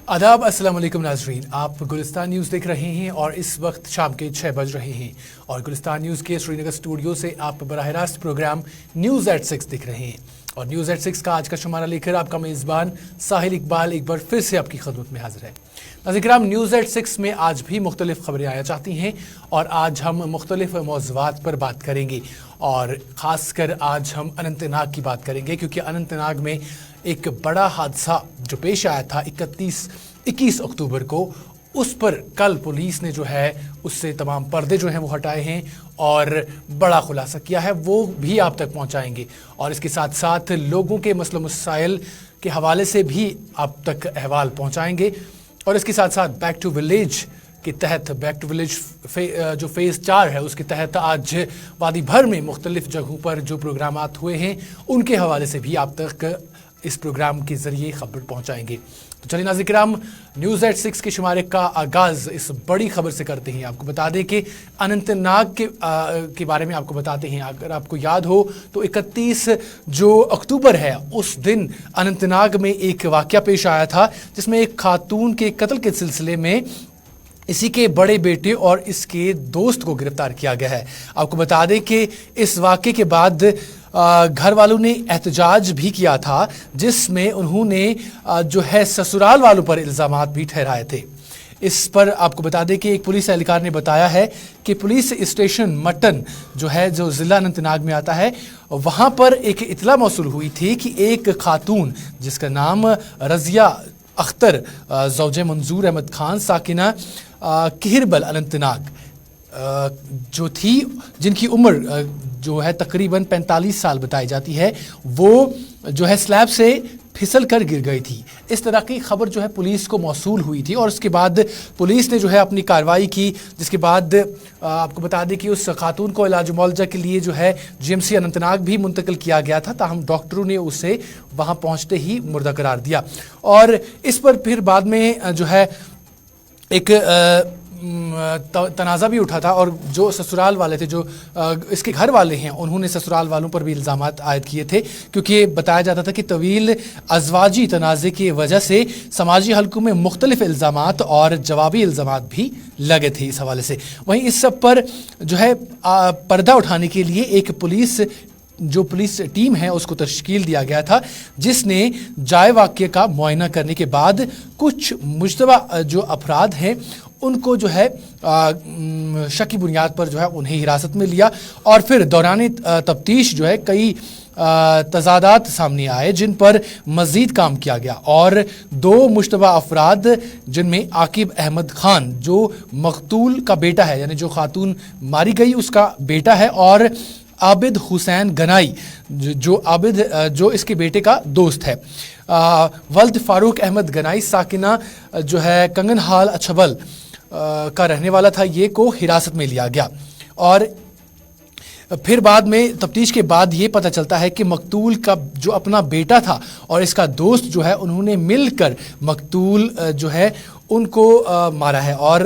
आदाब, अस्सलाम वालेकुम नाजरीन। आप गुलिस्तान न्यूज़ देख रहे हैं और इस वक्त शाम के 6 बज रहे हैं और गुलिस्तान न्यूज़ के श्रीनगर स्टूडियो से आप बराह रास्त प्रोग्राम न्यूज़ एट 6 देख रहे हैं और न्यूज़ एट 6 का आज का शुमारा लेकर आपका मेज़बान साहिल इकबाल एक बार फिर से आपकी खिदमत में हाजिर है। नाज़रीन, न्यूज़ एट 6 में आज भी मुख्तलिफ खबरें आया चाहती हैं और आज हम मुख्तलिफ मौज़ूआत पर बात करेंगे और ख़ासकर आज हम अनंतनाग की बात करेंगे क्योंकि अनंतनाग में एक बड़ा हादसा जो पेश आया था 21 अक्टूबर को, उस पर कल पुलिस ने जो है उससे तमाम पर्दे जो हैं वो हटाए हैं और बड़ा खुलासा किया है, वो भी आप तक पहुंचाएंगे और इसके साथ साथ लोगों के मसले मसाइल के हवाले से भी आप तक अहवाल पहुंचाएंगे और इसके साथ साथ बैक टू विलेज के तहत बैक टू विलेज जो फेज़ 4 है उसके तहत आज वादी भर में मुख्तलिफ जगहों पर जो प्रोग्रामात हुए हैं उनके हवाले से भी आप तक इस प्रोग्राम के ज़रिए खबर पहुंचाएंगे। तो चलिए नाज़रीन, न्यूज़ एट 6 के शुमारे का आगाज़ इस बड़ी खबर से करते हैं। आपको बता दें कि अनंतनाग के बारे में आपको बताते हैं। अगर आपको याद हो तो 31 जो अक्टूबर है उस दिन अनंतनाग में एक वाक़या पेश आया था जिसमें एक खातून के कत्ल के सिलसिले में इसी के बड़े बेटे और इसके दोस्त को गिरफ्तार किया गया है। आपको बता दें कि इस वाक़े के बाद घर वालों ने एहतजाज भी किया था जिसमें उन्होंने जो है ससुराल वालों पर इल्ज़ामात भी ठहराए थे। इस पर आपको बता दें कि एक पुलिस एहलकार ने बताया है कि पुलिस स्टेशन मटन जो है जो ज़िला अनंतनाग में आता है वहाँ पर एक इतला मौसूल हुई थी कि एक खातून जिसका नाम रज़िया अख्तर ज़ौजे मंजूर अहमद खान साकिना किहिरबल अनंतनाग जो थी, जिनकी उम्र जो है तकरीबन 45 साल बताई जाती है, वो जो है स्लैब से फिसल कर गिर गई थी। इस तरह की खबर जो है पुलिस को मौसूल हुई थी और उसके बाद पुलिस ने जो है अपनी कार्रवाई की, जिसके बाद आपको बता दें कि उस खातून को इलाज मुआवजा के लिए जो है GMC अनंतनाग भी मुंतकिल किया गया था, ताहम डॉक्टरों ने उसे वहाँ पहुँचते ही मुर्दा करार दिया और इस पर फिर बाद में जो है एक तनाज़ा भी उठा था और जो ससुराल वाले थे, जो इसके घर वाले हैं, उन्होंने ससुराल वालों पर भी इल्ज़ामात आयद किए थे क्योंकि बताया जाता था कि तवील अज़वाजी तनाज़े की वजह से समाजी हलकों में मुख्तलिफ इल्ज़ामात और जवाबी इल्ज़ामात भी लगे थे इस हवाले से। वहीं इस सब पर जो है पर्दा उठाने के लिए एक पुलिस टीम है उसको तश्कील दिया गया था जिसने जाए वाक़ये का मुआयना करने के बाद कुछ मुश्तबा जो अफराद हैं उनको जो है शक की बुनियाद पर जो है उन्हें हिरासत में लिया और फिर दौरान तफ्तीश जो है कई तज़ादात सामने आए जिन पर मज़ीद काम किया गया और 2 मुश्तबा अफराद जिनमें आकिब अहमद खान जो मकतूल का बेटा है, यानी जो खातून मारी गई उसका बेटा है, और आबिद हुसैन गनाई जो इसके बेटे का दोस्त है, वल्द फारूक अहमद गनाई साकिना जो है कंगन हाल अछबल का रहने वाला था, ये को हिरासत में लिया गया और फिर बाद में तफ्तीश के बाद ये पता चलता है कि मकतूल का जो अपना बेटा था और इसका दोस्त जो है उन्होंने मिलकर मकतूल जो है उनको मारा है और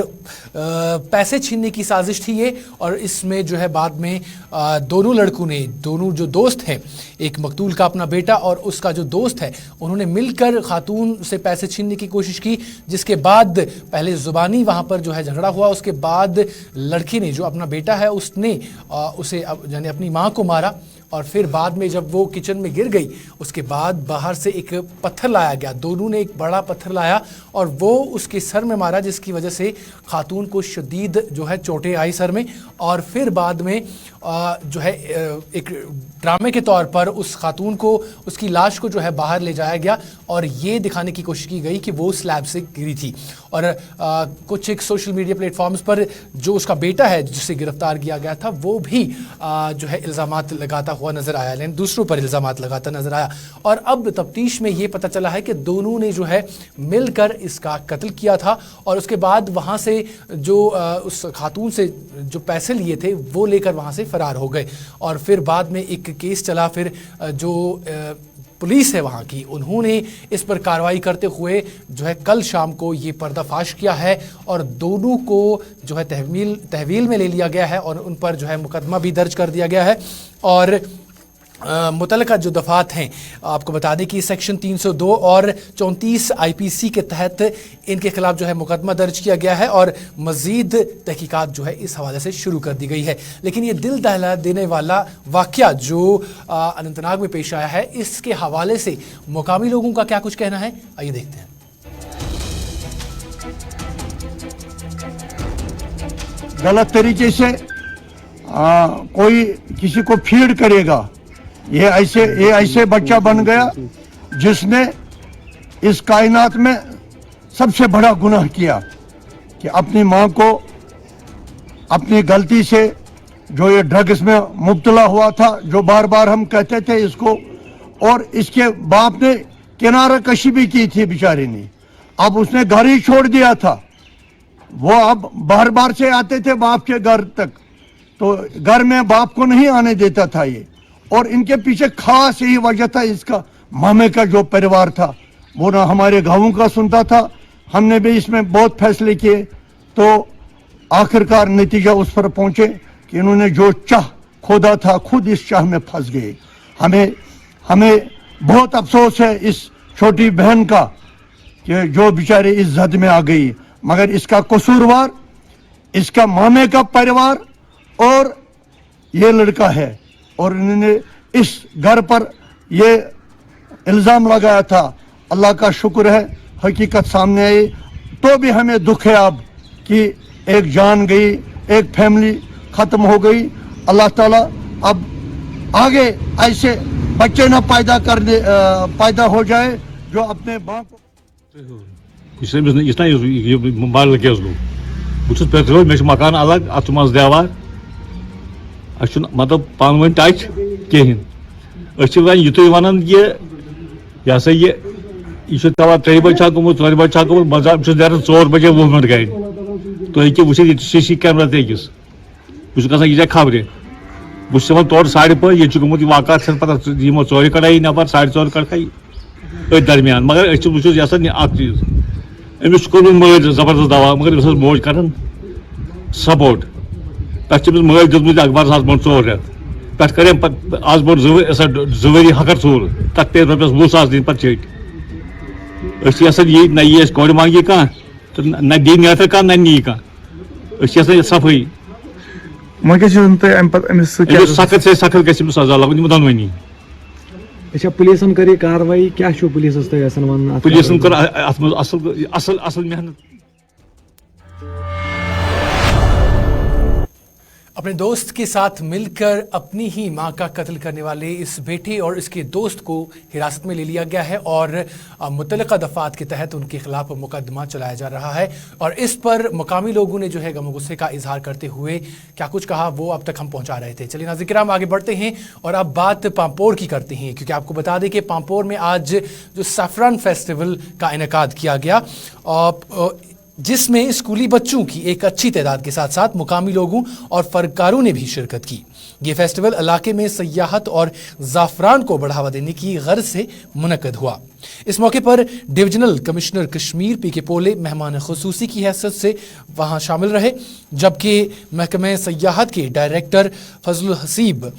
पैसे छीनने की साजिश थी ये। और इसमें जो है बाद में दोनों लड़कों ने, दोनों जो दोस्त हैं, एक मकतूल का अपना बेटा और उसका जो दोस्त है, उन्होंने मिलकर खातून से पैसे छीनने की कोशिश की, जिसके बाद पहले ज़ुबानी वहाँ पर जो है झगड़ा हुआ, उसके बाद लड़की ने जो अपना बेटा है उसने उसे यानी अपनी माँ को मारा और फिर बाद में जब वो किचन में गिर गई उसके बाद बाहर से एक पत्थर लाया गया, दोनों ने एक बड़ा पत्थर लाया और वो उसके सर में मारा, जिसकी वजह से खातून को शदीद जो है चोटें आई सर में और फिर बाद में जो है एक ड्रामे के तौर पर उस खातून को, उसकी लाश को जो है बाहर ले जाया गया और ये दिखाने की कोशिश की गई कि वो स्लैब से गिरी थी और कुछ एक सोशल मीडिया प्लेटफॉर्म्स पर जो उसका बेटा है जिसे गिरफ्तार किया गया था वो भी जो है इल्ज़ामात लगाता हुआ नज़र आया, लेकिन दूसरों पर इल्ज़ामात लगाता नज़र आया और अब तफ्तीश में ये पता चला है कि दोनों ने जो है मिलकर इसका कत्ल किया था और उसके बाद वहाँ से जो उस खातून से जो पैसे लिए थे वो लेकर वहाँ से फरार हो गए और फिर बाद में एक केस चला। फिर जो पुलिस है वहाँ की, उन्होंने इस पर कार्रवाई करते हुए जो है कल शाम को ये पर्दाफाश किया है और दोनों को जो है तहवील में ले लिया गया है और उन पर जो है मुकदमा भी दर्ज कर दिया गया है और मुतलका जो दफात हैं, आपको बता दें कि सेक्शन 302 और 34 IPC के तहत इनके खिलाफ जो है मुकदमा दर्ज किया गया है और मजीद तहकीकात जो है इस हवाले से शुरू कर दी गई है। लेकिन ये दिल दहला देने वाला वाक़या जो अनंतनाग में पेश आया है, इसके हवाले से मुकामी लोगों का क्या कुछ कहना है, आइए देखते हैं। गलत तरीके से कोई किसी को फीड करेगा, ये ऐसे बच्चा बन गया जिसने इस कायनात में सबसे बड़ा गुनाह किया कि अपनी माँ को अपनी गलती से जो ये ड्रग्स में मुब्तला हुआ था, जो बार बार हम कहते थे इसको, और इसके बाप ने किनारा कशी भी की थी बेचारी ने। अब उसने घर ही छोड़ दिया था, वो अब बार बार से आते थे बाप के घर तक, तो घर में बाप को नहीं आने देता था ये। और इनके पीछे खास यही वजह था, इसका मामे का जो परिवार था वो ना हमारे गाँवों का सुनता था। हमने भी इसमें बहुत फैसले किए, तो आखिरकार नतीजा उस पर पहुंचे कि इन्होंने जो चाह खोदा था खुद इस चाह में फंस गए। हमें बहुत अफसोस है इस छोटी बहन का कि जो बेचारे इस जद में आ गई, मगर इसका कसूरवार इसका मामे का परिवार और ये लड़का है। और इन्होंने इस घर पर ये इल्ज़ाम लगाया था। अल्लाह का शुक्र है हकीकत सामने आई, तो भी हमें दुख है अब कि एक जान गई, एक फैमिली ख़त्म हो गई। अल्लाह ताला अब आगे ऐसे बच्चे ना पैदा हो जाए जो अपने बाप को मकान अलग अत मज देवार मतलब पान वन टच कहें युत वन यह हसा यह तवा 3 बजे गोमुत 4 बजे गोमुत मजा नेरान 4 बजे 20 मिनट गाड़ी तो हेको वो CC कैमरा तकिस बहुत गसान यह खबरें बहुत तौर 5:30 ये गोमुत वाक़ पता यमो 4 कड़ाई नबर 4:30 कड़ाई अथ दरमियान मगर यह चीज़ अमिस कोर्मुत मज जबरदस्त दवा मगर मोज कर सपोर्ट पे मज दिखुत अखबार बन 4 रेत पे कर आज बोर 2 वरी हकर चूर तथ पे रपस 20,000 दिन पे चट ये ना ये कौर मांगी कह तो न दी नेत्र कह न नी कह सफाई सख्त से सख्त गि सजा लगन दोनवनी अच्छा पुलिसन करे कार्रवाई क्या पुलिस पुलिसन कर असल मेहनत। अपने दोस्त के साथ मिलकर अपनी ही मां का कत्ल करने वाले इस बेटे और इसके दोस्त को हिरासत में ले लिया गया है और मुतलका दफात के तहत उनके खिलाफ मुकदमा चलाया जा रहा है। और इस पर मुकामी लोगों ने जो है गम गुस्से का इजहार करते हुए क्या कुछ कहा वो अब तक हम पहुंचा रहे थे। चलिए नाज़रीन किराम आगे बढ़ते हैं और अब बात पांपोर की करते हैं, क्योंकि आपको बता दें कि पांपोर में आज जो सैफरन फेस्टिवल का इनेकाद किया गया जिसमें स्कूली बच्चों की एक अच्छी तादाद के साथ साथ मुकामी लोगों और फनकारों ने भी शिरकत की। ये फेस्टिवल इलाके में सयाहत और ज़ाफ़रान को बढ़ावा देने की गर्ज से मुनक़द हुआ। इस मौके पर डिविजनल कमिश्नर कश्मीर PK पोले मेहमान खुसूसी की हैसियत से वहां शामिल रहे, जबकि महकमे सयाहत के डायरेक्टर फजलुल हसीब,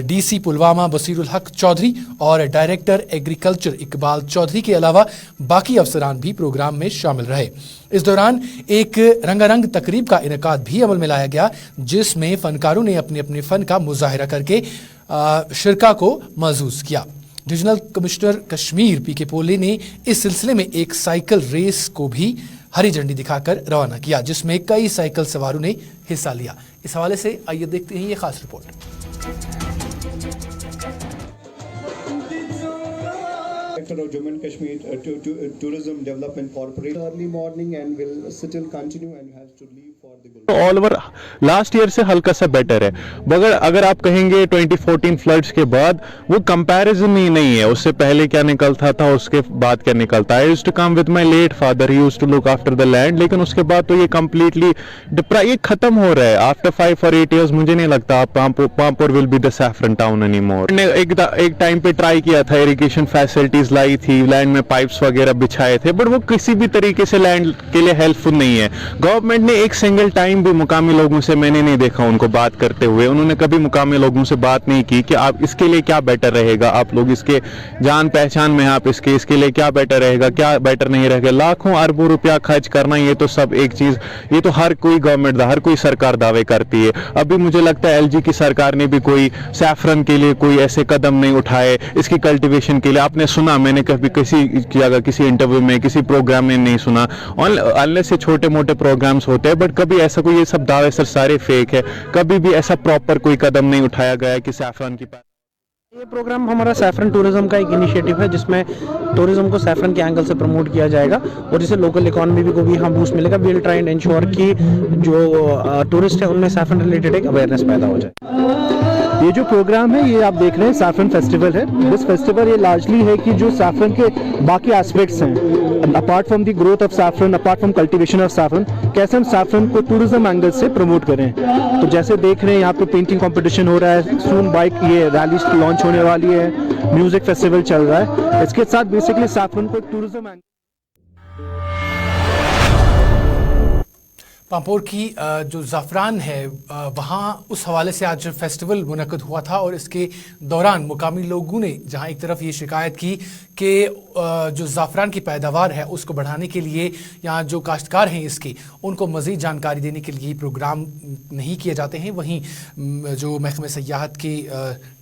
DC पुलवामा बसीरुल हक चौधरी और डायरेक्टर एग्रीकल्चर इकबाल चौधरी के अलावा बाकी अफसरान भी प्रोग्राम में शामिल रहे। इस दौरान एक रंगारंग तकरीब का इनेकाद भी अमल में लाया गया, जिसमें फनकारों ने अपने अपने फन का मुजाहिरा करके शिरका को महसूस किया। डिविजनल कमिश्नर कश्मीर PK पोले ने इस सिलसिले में एक साइकिल रेस को भी हरी झंडी दिखाकर रवाना किया, जिसमें कई साइकिल सवारों ने हिस्सा लिया। इस हवाले से आइए देखते हैं ये खास report. Of Jammu and Kashmir Tourism Development Corporation early morning and will still continue and has to leave for the all over last year से हल्का सा बेटर है, मगर अगर आप कहेंगे 2014 फ्लड्स के बाद वो कंपैरिजन ही नहीं है। उससे पहले क्या निकलता था, उसके बाद क्या निकलता है। I used to come with my late father, he used to look after the land, लेकिन उसके बाद तो ये कंप्लीटली ये खत्म हो रहा है। आफ्टर 5 or 8 years मुझे नहीं लगता Pampore will be the saffron town any more. एक टाइम पे ट्राई किया था इरिगेशन फैसिलिटीज लाई थी, लैंड में पाइप्स वगैरह बिछाए थे, बट वो किसी भी तरीके से लैंड के लिए हेल्पफुल नहीं है। गवर्नमेंट ने एक सिंगल टाइम भी मुकामी लोगों से मैंने नहीं देखा उनको बात करते हुए। उन्होंने कभी मुकामी लोगों से बात नहीं की कि आप इसके लिए क्या बेटर रहेगा, आप लोग इसके जान पहचान में आप इसके लिए क्या बेटर रहेगा, क्या बेटर नहीं रहेगा। लाखों अरबों रुपया खर्च करना, ये तो सब एक चीज, ये तो हर कोई गवर्नमेंट, हर कोई सरकार दावे करती है। अभी मुझे लगता है एलजी की सरकार ने भी कोई सैफरन के लिए कोई ऐसे कदम नहीं उठाए, इसकी कल्टीवेशन के लिए। आपने सुना, मैंने कभी किसी जगह किसी इंटरव्यू में किसी प्रोग्राम में नहीं सुना, अनलेस से छोटे मोटे प्रोग्राम्स होते हैं, बट कभी ऐसा कोई, ये सब दावे सर सारे फेक है। कभी भी ऐसा प्रॉपर कोई कदम नहीं उठाया गया है कि सैफरन की। ये प्रोग्राम हमारा सैफरन टूरिज्म का एक इनिशिएटिव है, जिसमें टूरिज्म को सैफरन के एंगल से प्रमोट किया जाएगा और जिससे लोकल इकोनॉमी को भी यहाँ बूस्ट मिलेगा। We will try and ensure कि जो टूरिस्ट है उनमें सैफरन रिलेटेड एक अवेयरनेस पैदा हो जाए। ये जो प्रोग्राम है, ये आप देख रहे हैं सैफरन फेस्टिवल है। दिस फेस्टिवल ये लार्जली है कि जो सैफरन के बाकी एस्पेक्ट्स हैं, apart from the growth of saffron, apart from cultivation of saffron, कैसे हम सैफरन को टूरिज्म एंगल से प्रमोट करें। तो जैसे देख रहे हैं यहाँ पे पेंटिंग कंपटीशन हो रहा है, सून बाइक ये रैली लॉन्च होने वाली है, म्यूजिक फेस्टिवल चल रहा है। इसके साथ बेसिकली सैफरन को टूरिज्म एंगल। पांपोर की जो ज़ाफ़रान है वहाँ उस हवाले से आज फेस्टिवल मुनक़द हुआ था और इसके दौरान मुकामी लोगों ने जहाँ एक तरफ ये शिकायत की कि जो ज़ाफ़रान की पैदावार है उसको बढ़ाने के लिए यहाँ जो काश्तकार हैं इसकी उनको मज़ीद जानकारी देने के लिए प्रोग्राम नहीं किए जाते हैं, वहीं जो महकमे सयाहत के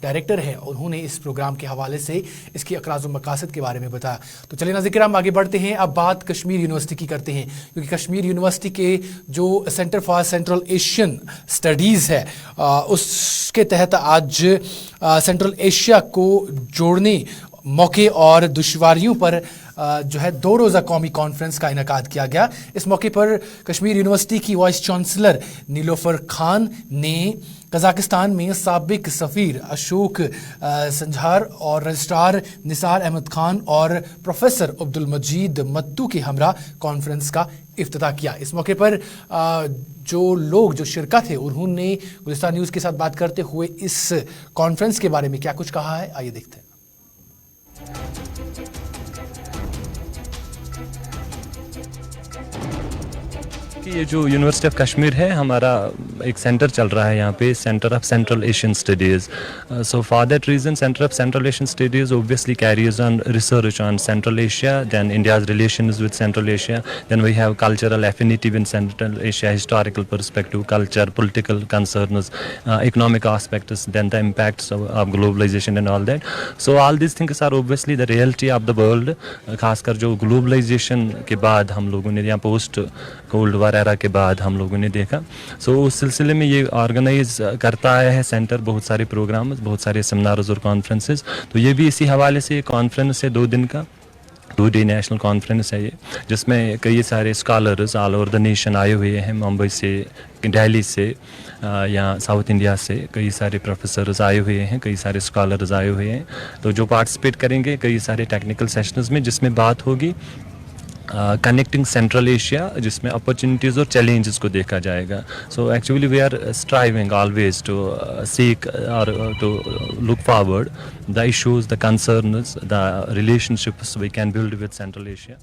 डायरेक्टर हैं उन्होंने इस प्रोग्राम के हवाले से इसकी अक़राज़ व मक़ासद के बारे में बताया। तो चलिए नाज़रीन हम आगे बढ़ते हैं, अब बात कश्मीर यूनिवर्सिटी की करते हैं, क्योंकि कश्मीर यूनिवर्सिटी के जो centre for central Asian studies है उसके तहत आज सेंट्रल एशिया को जोड़ने मौके और दुश्वारियों पर जो है 2 रोज़ा कौमी कॉन्फ्रेंस का इनेकाद किया गया। इस मौके पर कश्मीर यूनिवर्सिटी की वाइस चांसलर नीलोफर खान ने कज़ाकिस्तान में साबिक सफ़ीर अशोक संझार और रजिस्ट्रार निसार अहमद खान और प्रोफेसर अब्दुल मजीद मत्तू के हमरा कॉन्फ्रेंस का इफ्तिताह किया। इस मौके पर जो लोग जो शिरकत थे उन्होंने गुलिस्तान न्यूज़ के साथ बात करते हुए इस कॉन्फ्रेंस के बारे में क्या कुछ कहा है, आइए देखते हैं। ये जो यूनिवर्सिटी ऑफ कश्मीर है, हमारा एक सेंटर चल रहा है यहाँ पे, centre of central Asian studies. So for that reason centre of central Asian studies obviously carries on research on Central Asia, then India's relations with Central Asia, then we have cultural affinity with Central Asia, historical perspective, culture, political concerns, economic aspects, then the impacts of globalization and all that. So all these things are obviously the reality of the world, खासकर जो globalisation के बाद हम लोगों ने यहाँ post cold war era के बाद हम लोगों ने देखा। सो उस सिलसिले में ये ऑर्गेनाइज करता आया है सेंटर, बहुत सारे प्रोग्राम, बहुत सारे सेमिनार्स और कॉन्फ्रेंसेस। तो ये भी इसी हवाले से कॉन्फ्रेंस है, 2 दिन का 2-day नेशनल कॉन्फ्रेंस है ये, जिसमें कई सारे scholars all over the nation आए हुए हैं, मुंबई से, दिल्ली से, यहाँ साउथ इंडिया से कई सारे प्रोफेसर्स आए हुए हैं, कई सारे स्कॉलर्स आए हुए हैं। तो जो पार्टिसिपेट करेंगे कई सारे टेक्निकल सेशंस में, जिसमें बात होगी कनेक्टिंग सेंट्रल एशिया, जिसमें अपॉर्चुनिटीज़ और चैलेंजेस को देखा जाएगा। So actually we are striving always to seek और to look forward the issues, the concerns, the relationships we can build with central Asia.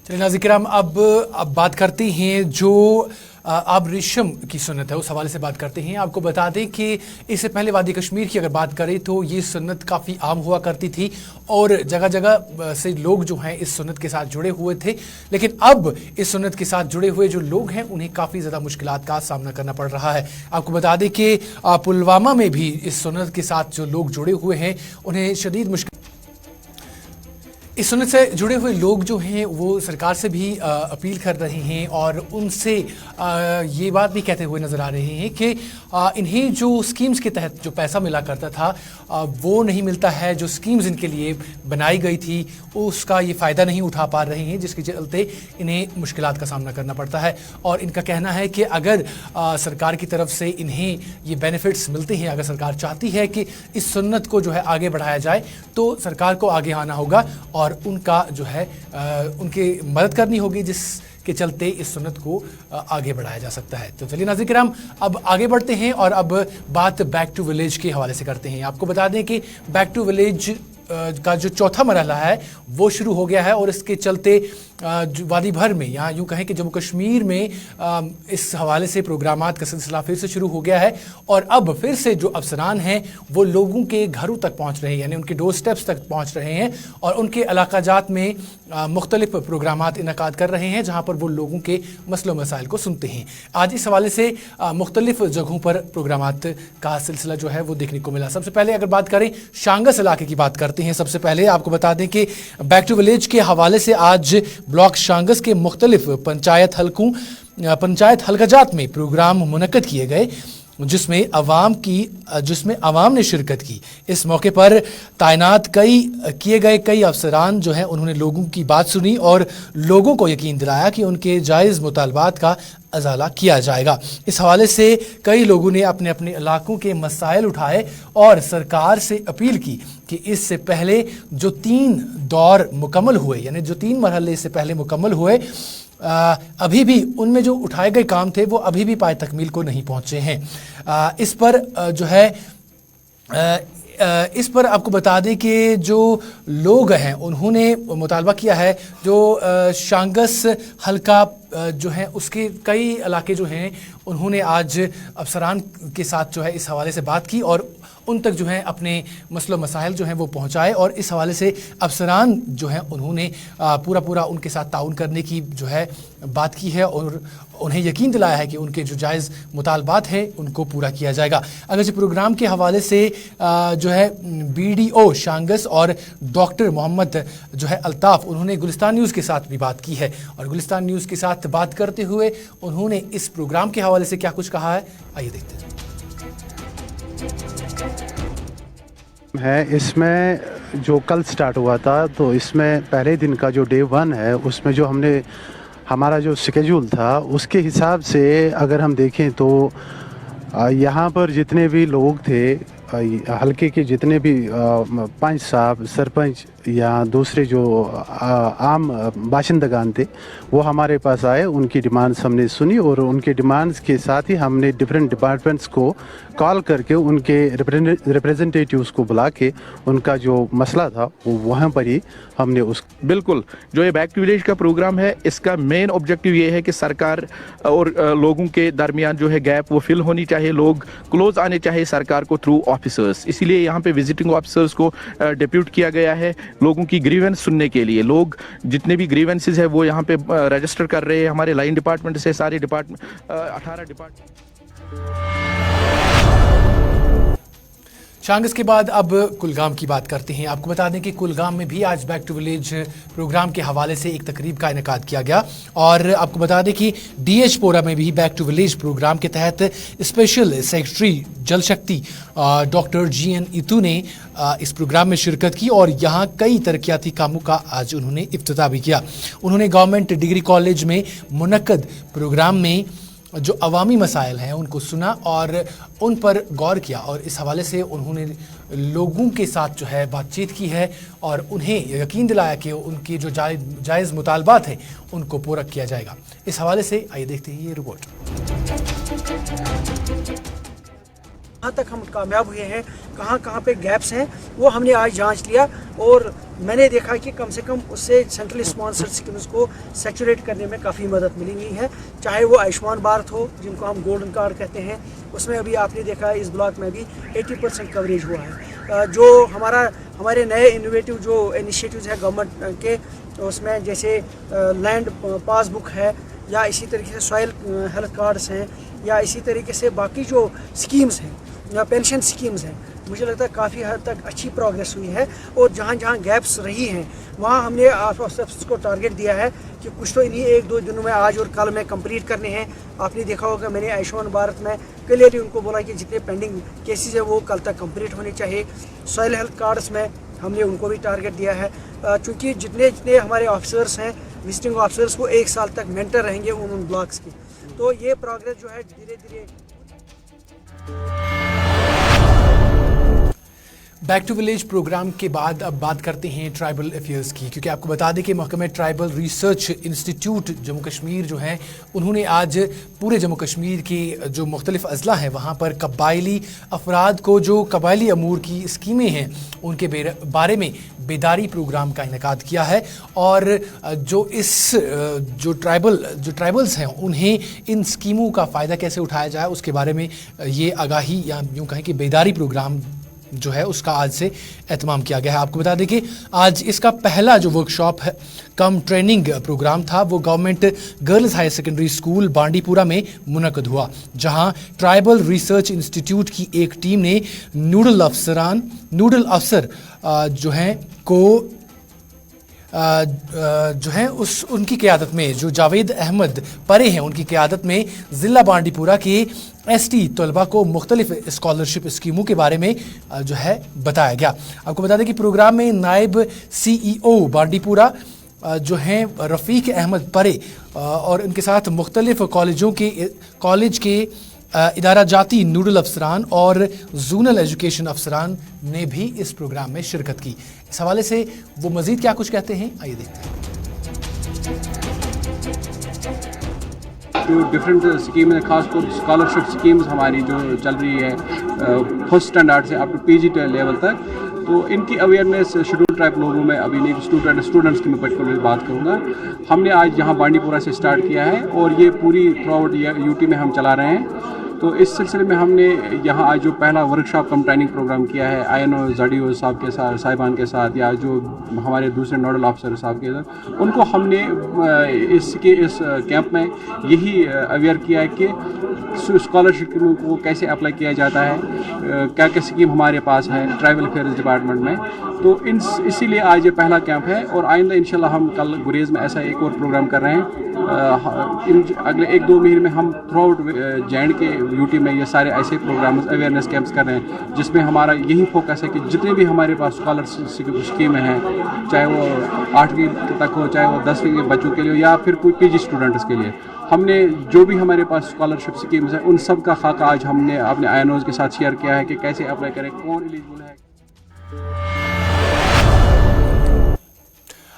चलिए नाज़रीन अब बात करते हैं जो अब रेशम की सुन्नत है उस हवाले से बात करते हैं। आपको बता दें कि इससे पहले वादी कश्मीर की अगर बात करें तो ये सुन्नत काफ़ी आम हुआ करती थी और जगह जगह से लोग जो हैं इस सुन्नत के साथ जुड़े हुए थे, लेकिन अब इस सुन्नत के साथ जुड़े हुए जो लोग हैं उन्हें काफ़ी ज़्यादा मुश्किलात का सामना करना पड़ रहा है। आपको बता दें कि पुलवामा में भी इस सुन्नत के साथ जो लोग जुड़े हुए हैं उन्हें शदीद मुश्किल, इस सुन्नत से जुड़े हुए लोग जो हैं वो सरकार से भी अपील कर रहे हैं और उनसे ये बात भी कहते हुए नज़र आ रहे हैं कि इन्हें जो स्कीम्स के तहत जो पैसा मिला करता था वो नहीं मिलता है, जो स्कीम्स इनके लिए बनाई गई थी उसका ये फ़ायदा नहीं उठा पा रहे हैं, जिसके चलते इन्हें मुश्किलात का सामना करना पड़ता है। और इनका कहना है कि अगर सरकार की तरफ से इन्हें ये बेनिफिट्स मिलते हैं, अगर सरकार चाहती है कि इस सुन्नत को जो है आगे बढ़ाया जाए तो सरकार को आगे आना होगा और उनका जो है उनकी मदद करनी होगी, जिस के चलते इस सुन्नत को आगे बढ़ाया जा सकता है। तो चलिए नाज़रीन किराम, अब आगे बढ़ते हैं और अब बात बैक टू विलेज के हवाले से करते हैं। आपको बता दें कि बैक टू विलेज का जो चौथा मरहला है वो शुरू हो गया है और इसके चलते वादी भर में, यहाँ यूँ कहें कि जम्मू कश्मीर में इस हवाले से प्रोग्रामात का सिलसिला फिर से शुरू हो गया है और अब फिर से जो अफसरान हैं वो लोगों के घरों तक पहुँच रहे हैं, यानी उनके डोर स्टेप्स तक पहुँच रहे हैं और उनके इलाका जात में मुख्तलिफ प्रोग्रामात इनकाद कर रहे हैं जहाँ पर वो लोगों के मसलों मसाइल को सुनते हैं। आज इस हवाले से मुख्तलिफ जगहों पर प्रोग्रामात का सिलसिला जो है वो देखने को मिला। सबसे पहले अगर बात करें शांगस इलाके की बात करते हैं। सबसे पहले आपको बता दें कि बैक टू विलेज के हवाले से आज ब्लॉक शांगस के मुख्तलिफ पंचायत हल्काजात में प्रोग्राम मुनक्कद किए गए जिसमें अवाम ने शिरकत की। इस मौके पर तैनात किए गए कई अफसरान जो हैं उन्होंने लोगों की बात सुनी और लोगों को यकीन दिलाया कि उनके जायज़ मुतालबात का अजाला किया जाएगा। इस हवाले से कई लोगों ने अपने अपने इलाकों के मसाइल उठाए और सरकार से अपील की कि इससे पहले जो 3 दौर मुकम्मल हुए, यानी जो 3 मरहले इससे पहले मुकम्मल हुए, अभी भी उनमें जो उठाए गए काम थे वो अभी भी पाए तकमील को नहीं पहुँचे हैं। इस पर जो है इस पर आपको बता दें कि जो लोग हैं उन्होंने मुतालबा किया है, जो शांगस हल्का जो है उसके कई इलाके जो हैं उन्होंने आज अफसरान के साथ जो है इस हवाले से बात की और उन तक जो है अपने मसलो मसाइल जो हैं वो पहुंचाए और इस हवाले से अफसरान जो हैं उन्होंने पूरा उनके साथ ताउन करने की जो है बात की है और उन्हें यकीन दिलाया है कि उनके जो जायज़ मुतालबात हैं उनको पूरा किया जाएगा। अगरचे प्रोग्राम के हवाले से जो है BDO शांगस और डॉक्टर मोहम्मद जो है अल्ताफ़ उन्होंने गुलिस्तान न्यूज़ के साथ भी बात की है और गुलिस्तान न्यूज़ के साथ बात करते हुए उन्होंने इस प्रोग्राम के हवाले से क्या कुछ कहा है, आइए देखते हैं। इसमें जो कल स्टार्ट हुआ था तो इसमें पहले दिन का जो डे 1 है उसमें जो हमारा जो शेड्यूल था उसके हिसाब से अगर हम देखें तो यहाँ पर जितने भी लोग थे हल्के के जितने भी पंच साहब, सरपंच या दूसरे जो आम बाशिंदगान थे वो हमारे पास आए, उनकी डिमांड्स हमने सुनी और उनके डिमांड्स के साथ ही हमने डिफरेंट डिपार्टमेंट्स को कॉल करके उनके रिप्रेजेंटेटिव्स को बुला के उनका जो मसला था वो वहाँ पर ही हमने बिल्कुल जो ये बैक टू विलेज का प्रोग्राम है इसका मेन ऑब्जेक्टिव ये है कि सरकार और लोगों के दरमियान जो है गैप वो फिल होनी चाहिए, लोग क्लोज आने चाहिए सरकार को थ्रू ऑफिसर्स। इसीलिए यहाँ पे विजिटिंग ऑफिसर्स को डिप्यूट किया गया है लोगों की ग्रीवेंस सुनने के लिए। लोग जितने भी ग्रीवेंसेस है वो यहाँ पे रजिस्टर कर रहे हैं, हमारे लाइन डिपार्टमेंट से सारे डिपार्टमेंट 18 डिपार्टमेंट। शांगस के बाद अब कुलगाम की बात करते हैं। आपको बता दें कि कुलगाम में भी आज बैक टू विलेज प्रोग्राम के हवाले से एक तकरीब का इनेकाद किया गया और आपको बता दें कि DH पोरा में भी बैक टू विलेज प्रोग्राम के तहत स्पेशल सेक्रेटरी जल शक्ति डॉक्टर GN इतू ने इस प्रोग्राम में शिरकत की और यहाँ कई तरक्याती कामों का आज उन्होंने इफ्तिताह भी किया। उन्होंने गवर्नमेंट डिग्री कॉलेज में मुनक्कद प्रोग्राम में जो अवामी मसाइल हैं उनको सुना और उन पर गौर किया और इस हवाले से उन्होंने लोगों के साथ जो है बातचीत की है और उन्हें यकीन दिलाया कि उनकी जो जायज़ मुतालबात हैं उनको पूरा किया जाएगा। इस हवाले से आइए देखते हैं ये रिपोर्ट। कहाँ तक हम कामयाब हुए हैं, कहाँ पे गैप्स हैं वो हमने आज जांच लिया और मैंने देखा कि कम से कम उससे सेंट्रल स्पॉन्सर्ड स्कीम्स को सैचुरेट करने में काफ़ी मदद मिली है। चाहे वो आयुष्मान भारत हो जिनको हम गोल्डन कार्ड कहते हैं, उसमें अभी आपने देखा इस ब्लॉक में भी 80% कवरेज हुआ है। जो हमारे नए इनोवेटिव जो इनिशिएटिव्स हैं गवर्नमेंट के, उसमें जैसे लैंड पासबुक है या इसी तरीके से सॉइल हेल्थ कार्ड्स हैं या इसी तरीके से बाकी जो स्कीम्स हैं या पेंशन स्कीम्स हैं, मुझे लगता है काफ़ी हद तक अच्छी प्रोग्रेस हुई है। और जहाँ जहाँ गैप्स रही हैं वहाँ हमने ऑफिसर्स को टारगेट दिया है कि कुछ तो इन्हीं 1-2 दिनों में आज और कल में कंप्लीट करने हैं। आपने देखा होगा मैंने आयुष्मान भारत में क्लियरली उनको बोला कि जितने पेंडिंग केसेस है वो कल तक कंप्लीट होने चाहिए। सॉइल हेल्थ कार्ड्स में हमने उनको भी टारगेट दिया है क्योंकि जितने हमारे ऑफिसर्स हैं विजिटिंग ऑफिसर्स वो 1 साल तक मेंटर रहेंगे उन ब्लॉक्स की, तो ये प्रोग्रेस जो है धीरे धीरे। बैक टू विलेज प्रोग्राम के बाद अब बात करते हैं ट्राइबल अफेयर्स की, क्योंकि आपको बता दें कि महकमा tribal research institute Jammu Kashmir जो है उन्होंने आज पूरे जम्मू कश्मीर के जो मुख्तलिफ अजला हैं वहाँ पर कबायली अफराद को जो कबायली अमूर की स्कीमें हैं उनके बारे में बेदारी प्रोग्राम का इनेकाद किया है। और जो ट्राइबल्स हैं उन्हें इन स्कीमों का फ़ायदा कैसे उठाया जाए उसके बारे में ये आगाही या यूँ कहें कि बेदारी प्रोग्राम जो है उसका आज से एहतमाम किया गया है। आपको बता दें कि आज इसका पहला जो वर्कशॉप है कम ट्रेनिंग प्रोग्राम था वो government girls higher secondary school Bandipora में मुनक़द हुआ, जहां ट्राइबल रिसर्च इंस्टीट्यूट की एक टीम ने नूडल अफसर जो हैं को जो है उनकी क़यादत में जो जावेद अहमद परे हैं उनकी क़यादत में ज़िला बांडीपुरा के एसटी तलबा को मुख्तलिफ स्कॉलरशिप स्कीमों के बारे में जो है बताया गया। आपको बता दें कि प्रोग्राम में नायब CEO बांडीपुरा जो हैं रफ़ीक अहमद परे और उनके साथ मुख्तलिफ कॉलेज के इदारा जाती नूडल अफसरान और जोनल एजुकेशन अफसरान ने भी इस प्रोग्राम में शिरकत की। इस हवाले से वो मज़ीद क्या कुछ कहते हैं, आइए देखते हैं। जो डिफरेंट स्कीम है, खासकर स्कॉलरशिप स्कीम्स हमारी जो चल रही है फर्स्ट स्टैंडर्ड से अप टू PG लेवल तक, तो इनकी अवेयरनेस शेड्यूल ट्राइब लोगों में अभी नहीं, स्टूडेंट्स की मैं पर्टिकुलर बात करूँगा। हमने आज यहाँ बांडीपुरा से स्टार्ट किया है और ये पूरी थ्रू आउट UT में हम चला रहे हैं। तो इस सिलसिले में हमने यहाँ आज जो पहला वर्कशॉप कम ट्रेनिंग प्रोग्राम किया है INO ZDO साहब के साथ, साहिबान के साथ, या जो हमारे दूसरे नोडल ऑफिसर साहब के साथ, उनको हमने इस कैंप में यही अवेयर किया है कि स्कॉलरशिप को कैसे अप्लाई किया जाता है, क्या क्या स्कीम हमारे पास है ट्राइबल अफेयर्स डिपार्टमेंट में। तो इसीलिए आज ये पहला कैंप है और आइंदा इंशाल्लाह हम कल गुरेज में ऐसा एक और प्रोग्राम कर रहे हैं। अगले 1-2 महीने में हम थ्रू आउट JNK UT में ये सारे ऐसे प्रोग्राम अवेयरनेस कैंप्स कर रहे हैं जिसमें हमारा यही फोकस है कि जितने भी हमारे पास स्कॉलरशिप स्कीमें हैं, चाहे वो 8वीं तक हो, चाहे वो 10वीं के बच्चों के लिए या फिर कोई PG स्टूडेंट्स के लिए, हमने जो भी हमारे पास स्कॉलरशिप स्कीम्स हैं उन सब का खाका आज हमने अपने INOs के साथ शेयर किया है कि कैसे अप्लाई करें, कौन एलिजिबल है।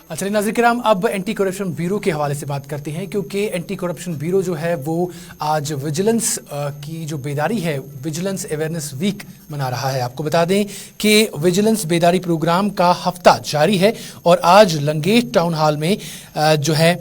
अच्छा नाज़रीन किराम, अब एंटी करप्शन ब्यूरो के हवाले से बात करते हैं, क्योंकि एंटी करप्शन ब्यूरो जो है वो आज विजिलेंस की जो बेदारी है, विजिलेंस अवेयरनेस वीक मना रहा है। आपको बता दें कि विजिलेंस बेदारी प्रोग्राम का हफ्ता जारी है और आज लंगेट टाउन हॉल में जो है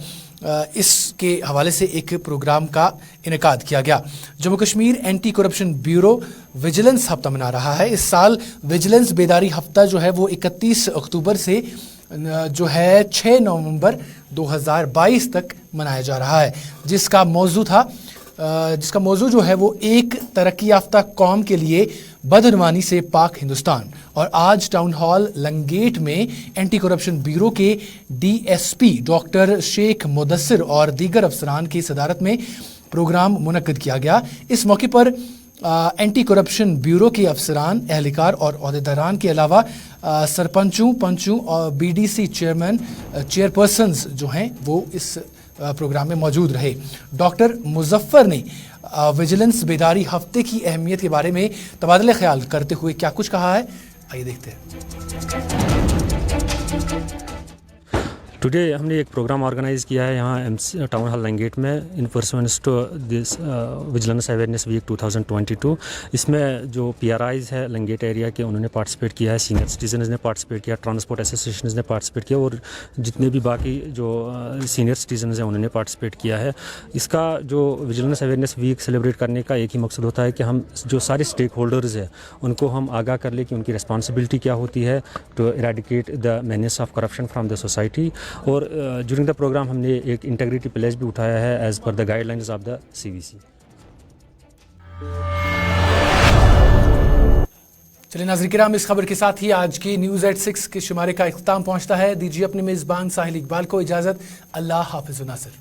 इसके हवाले से एक प्रोग्राम का इनेकाद किया गया। Jammu Kashmir anti corruption bureau vigilance हफ्ता मना रहा है। इस साल विजिलेंस बेदारी हफ्ता जो है वो 31 अक्टूबर से जो है 6 नवंबर 2022 तक मनाया जा रहा है, जिसका मौजू जो है वो एक तरक्की याफ्ता कौम के लिए बदनवानी से पाक हिंदुस्तान। और आज टाउन हॉल लंगेट में एंटी करप्शन ब्यूरो के DSP डॉक्टर शेख मुदस्सिर और दीगर अफसरान की सदारत में प्रोग्राम मुनक्किद किया गया। इस मौके पर एंटी करप्शन ब्यूरो के अफसरान, एहलकार और अहदेदारान के अलावा सरपंचों, पंचों और BDC चेयरपर्सन्स जो हैं वो इस प्रोग्राम में मौजूद रहे। डॉक्टर मुजफ्फर ने विजिलेंस बेदारी हफ्ते की अहमियत के बारे में तबादले ख्याल करते हुए क्या कुछ कहा है, आइए देखते हैं। टुडे हमने एक प्रोग्राम ऑर्गेनाइज़ किया है यहाँ टाउन हॉल लंगेट में in pursuance to this vigilance awareness week 2022। इसमें जो PRIs है लंगेट एरिया के उन्होंने पार्टिसिपेट किया है, सीनियर सिटीजन्स ने पार्टिसिपेट किया, ट्रांसपोर्ट एसोसिएशंस ने पार्टिसिपेट किया और जितने भी बाकी जो सीनियर सिटीजन्स हैं उन्होंने पार्टिसिपेट किया है। इसका जो विजिलेंस अवेयरनेस वीक सेलिब्रेट करने का एक ही मकसद होता है कि हम जो सारे स्टेक होल्डर्स हैं उनको हम आगाह कर ले कि उनकी रिस्पॉन्सिबिलिटी क्या होती है to eradicate the menace of corruption from the society. और ड्यूरिंग द प्रोग्राम हमने एक इंटीग्रिटी प्लेज भी उठाया है as per the guidelines of the CVC। चलिए नाज़रीन किराम, इस खबर के साथ ही आज की न्यूज़ एट 6 के शुमारे का इख्तिताम पहुंचता है। दीजिए अपने मेज़बान साहिल इकबाल को इजाज़त। अल्लाह हाफ़िज़ नासिर।